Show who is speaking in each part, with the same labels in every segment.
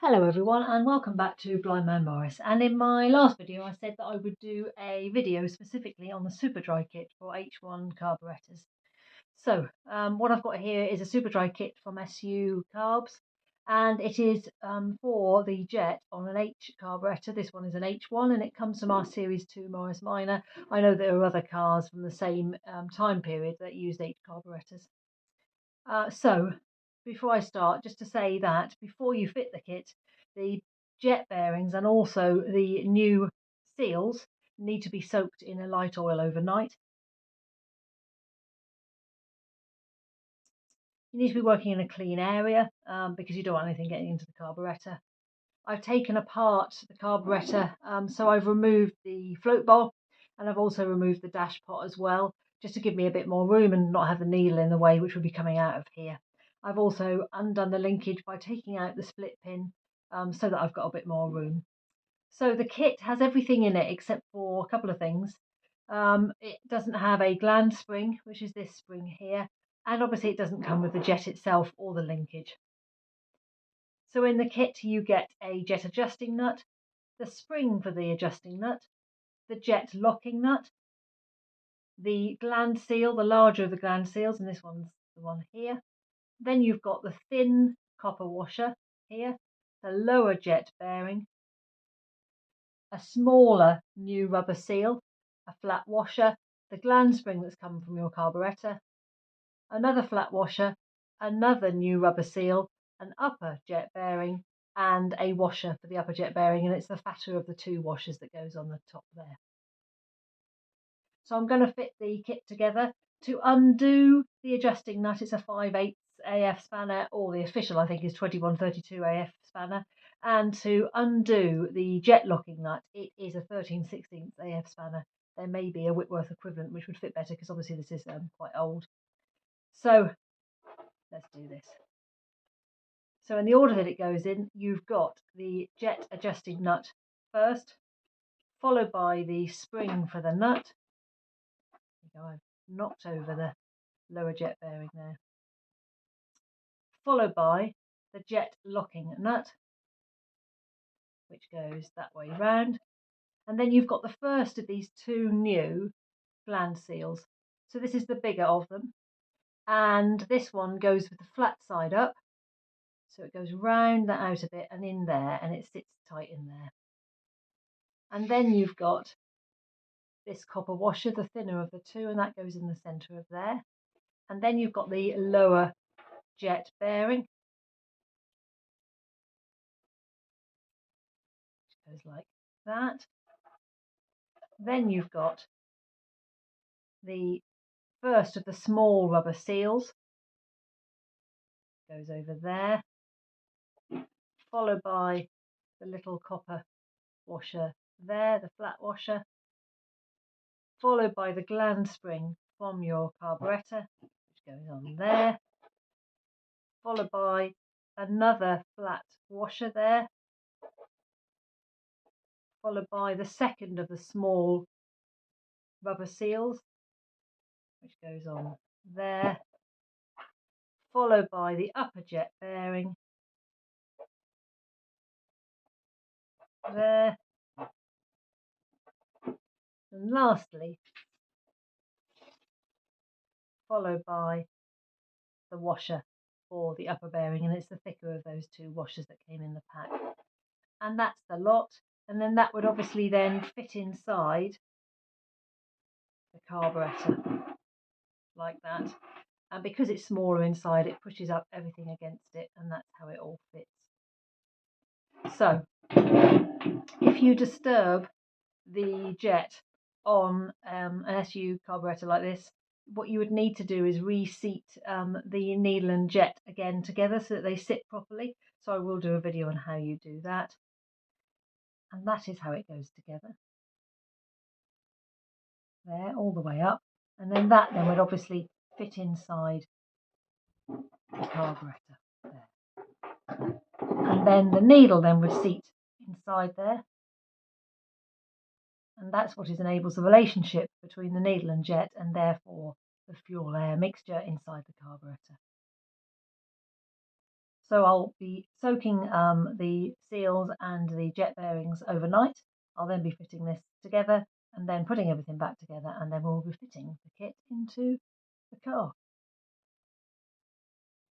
Speaker 1: Hello everyone and welcome back to Blind Man Morris, and in my last video I said that I would do a video specifically on the SuperDry kit for H1 carburettors. So what I've got here is a SuperDry kit from SU Carbs, and it is for the jet on an H carburettor. This one is an H1 and it comes from our Series 2 Morris Minor. I know there are other cars from the same time period that used H carburettors. So before I start, just to say that before you fit the kit, the jet bearings and also the new seals need to be soaked in a light oil overnight. You need to be working in a clean area because you don't want anything getting into the carburettor. I've taken apart the carburettor, so I've removed the float bowl and I've also removed the dash pot as well, just to give me a bit more room and not have the needle in the way, which will be coming out of here. I've also undone the linkage by taking out the split pin so that I've got a bit more room. So the kit has everything in it except for a couple of things. It doesn't have a gland spring, which is this spring here, and obviously it doesn't come with the jet itself or the linkage. So in the kit you get a jet adjusting nut, the spring for the adjusting nut, the jet locking nut, the gland seal, the larger of the gland seals, and this one's the one here. Then you've got the thin copper washer here, the lower jet bearing, a smaller new rubber seal, a flat washer, the gland spring that's come from your carburettor, another flat washer, another new rubber seal, an upper jet bearing, and a washer for the upper jet bearing, and it's the fatter of the two washers that goes on the top there. So I'm going to fit the kit together. To undo the adjusting nut, it's a 5/8 AF spanner, or the official I think is 2132 AF spanner, and to undo the jet locking nut it is a 13/16 AF spanner. There may be a Whitworth equivalent which would fit better because obviously this is quite old. So let's do this. So in the order that it goes in, you've got the jet adjusting nut first, followed by the spring for the nut. I've knocked over the lower jet bearing there. Followed by the jet locking nut, which goes that way round. And then you've got the first of these two new gland seals. So this is the bigger of them. And this one goes with the flat side up. So it goes round that out a bit and in there, and it sits tight in there. And then you've got this copper washer, the thinner of the two, and that goes in the centre of there. And then you've got the lower jet bearing, which goes like that. Then you've got the first of the small rubber seals, goes over there, followed by the little copper washer there, the flat washer, followed by the gland spring from your carburettor, which goes on there, followed by another flat washer there, followed by the second of the small rubber seals, which goes on there, followed by the upper jet bearing there, and lastly followed by the washer for the upper bearing, and it's the thicker of those two washers that came in the pack. And that's the lot, and then that would obviously then fit inside the carburettor like that, and because it's smaller inside it pushes up everything against it, and that's how it all fits. So if you disturb the jet on an SU carburettor like this, what you would need to do is reseat the needle and jet again together so that they sit properly. So I will do a video on how you do that. And that is how it goes together. There, all the way up. And then that then would obviously fit inside the carburettor there. And then the needle then would seat inside there. And that's what enables the relationship between the needle and jet, and therefore the fuel air mixture inside the carburettor. So I'll be soaking the seals and the jet bearings overnight. I'll then be fitting this together and then putting everything back together, and then we'll be fitting the kit into the car.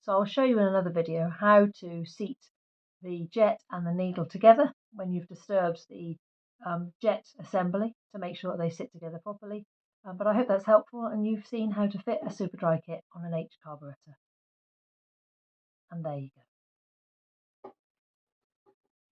Speaker 1: So I'll show you in another video how to seat the jet and the needle together when you've disturbed the jet assembly to make sure they sit together properly. But I hope that's helpful and you've seen how to fit a SuperDry kit on an H carburettor. And there you go.